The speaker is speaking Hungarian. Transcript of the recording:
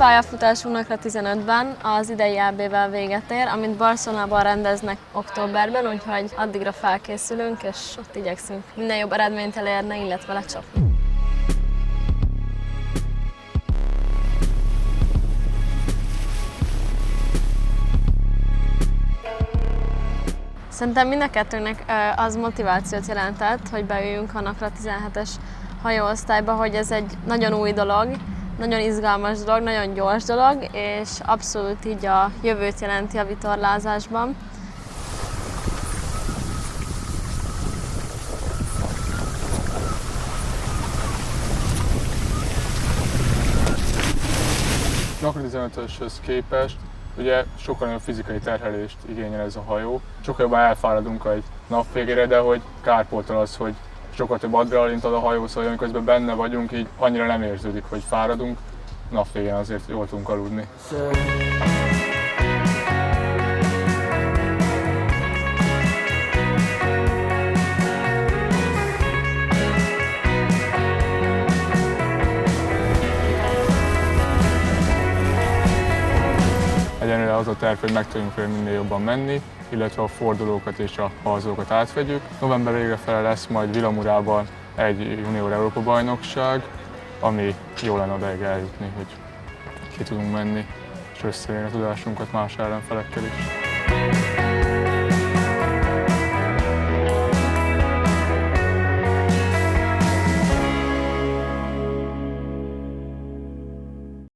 pályafutásunknak a 15-ben az idei EB-vel véget ér, amit Barcelonában rendeznek októberben, úgyhogy addigra felkészülünk, és ott igyekszünk minél jobb eredményt elérni, illetve lecsapni. Szerintem mind a kettőnek az motivációt jelentett, hogy beüljünk a NAKRA 17-es hajóosztályba, hogy ez egy nagyon új dolog, nagyon izgalmas dolog, nagyon gyors dolog, és abszolút így a jövőt jelenti a vitorlázásban. NAKRA 15-öshöz képest ugye sokkal nagyobb fizikai terhelést igényel ez a hajó. Sokkal jobban elfáradunk egy nap végére, de hogy kárpótol az, hogy sokkal több adrenalint ad a hajó, szóval amikor benne vagyunk, így annyira nem érződik, hogy fáradunk. Nap végén azért jól tudunk aludni. Egyenlőre az a terv, hogy meg tudjunk minél jobban menni, illetve a fordulókat és a halazókat átvegyük. November végre fele lesz majd Vilamurában egy junior Európa-bajnokság, ami jó lenne odáig eljutni, hogy ki tudunk menni, és összeérni a tudásunkat más ellenfelekkel is.